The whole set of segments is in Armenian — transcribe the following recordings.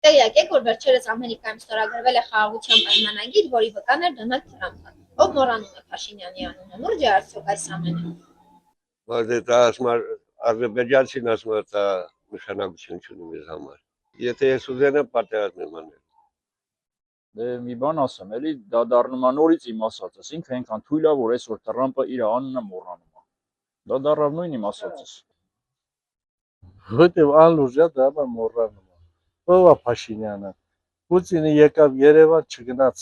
Տեղյակ եք, որ վերջերս Ամերիկայում ստորագրվել է խաղաղության պայմանագիր, որի վկան էր Դոնալդ Թրամփը, ով մոռանում է Փաշինյանի անունը, լուրջ է արդյոք այս ամենը։ Բայց դա ասում է ադրբեջանցին ասում է դա նշանակություն չունի մեզ համար։ Եթե ես ուզենամ պատերազմ եմ անել։ Դե մի բան ասեմ, էլի դա դառնում է նորից իմ ասածս, ինքը այնքան թույլ է, որ այսօր Թրամփը իր անունը մոռանում է։ Դա դառավ նույն իմ ասածս։ Որտեւ անլուրջ է դա մոռանում է։ Ո՞վ է Փաշինյանը։ Պուտինը եկավ Երևան չգնաց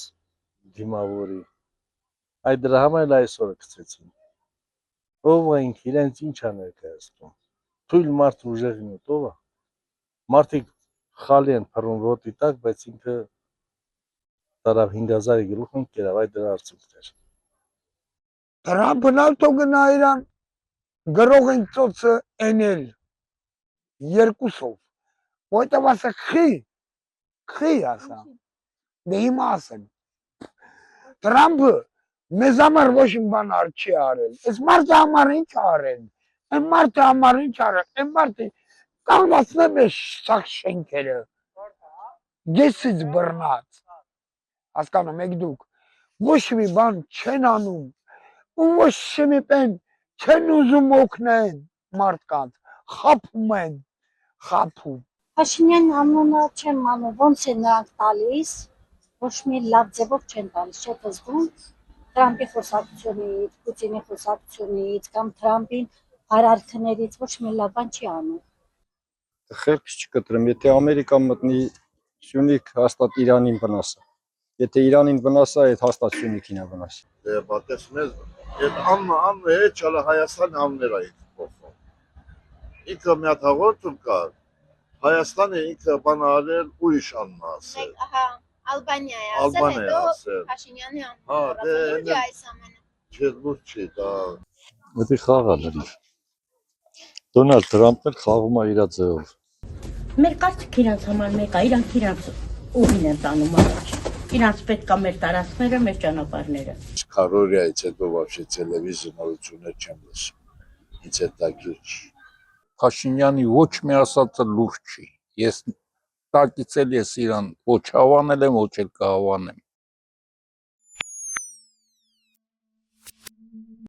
դիմավորի։ Այդ դրա համար էլ այսօր գցեցին։ Ով է ինքը իրենց ինչ է ներկայացնում։ Թույլ մարդ ուժեղին ով է։ Մարդիկ խալի են փռում ոտի տակ, բայց ինքը տարավ 5000-ի գլուխն կերավ այդ դրա արդյունքն էր։ Թրամփն ալտո գնա իրան գրող են ծոցը էնել երկուսով։ Որտեւ ասա խի ասա։ Դե հիմա ասեն։ Թրամփը մեզ համար ոչ մի բան չի արել։ Այս մարդը համար ինչ արել։ Այն մարդը համար ինչ արել։ Այն մարդը կանգնացնեմ է սաղ շենքերը։ Գեսից բռնած։ Հասկանում եք դուք։ Ոչ մի բան չեն անում։ Ու ոչ մի բան չեն ուզում օգնեն մարդկանց։ Խափում են։ Խափում։ Փաշինյան անունը չեմ անում, ոնց է նրանք տալիս, ոչ մի լավ ձևով չեն տալիս, չէ՞ զգում Թրամփի խոսակցությունից, Պուտինի խոսակցությունից կամ Թրամփին հարարքներից ոչ մի լավ բան չի անում։ Խելք չկտրեմ, եթե Ամերիկա մտնի Սյունիք հաստատ Իրանին վնաս է։ Եթե Իրանին վնաս է, այդ հաստատ Սյունիքին է վնաս։ Դե պատասխանես, այդ անունը հետ չալա Հայաստանի անուններ այդ փոխում։ Ինքը մի հատ հաղորդում կար, Հայաստանը ինքը բան արել ուրիշ անուն ասել։ Ահա, Ալբանիա է Ալբանիա ասել, ասել։ հետո Փաշինյանի անունը։ Հա, դե Լուրջ է այս ամենը։ չէ, լուրջ չի, դա Դա խաղա լրիվ։ Դոնալդ Թրամփն խաղում է իր ձևով։ Մեր կարծիքը իրանց համար մեկ է, իրանք իրանց ուղին են տանում առաջ։ Իրանց պետք է մեր տարածքները, մեր ճանապարհները։ Քարորիայից հետո вообще տելևիզիոն նորություններ չեմ լսում։ Ինձ հետ տակիր չի։ Փաշինյանի ոչ մի ասածը լուրջ չի։ Ես տակից էլ ես իրան ոչ հավանել եմ, ոչ էլ կհավանեմ։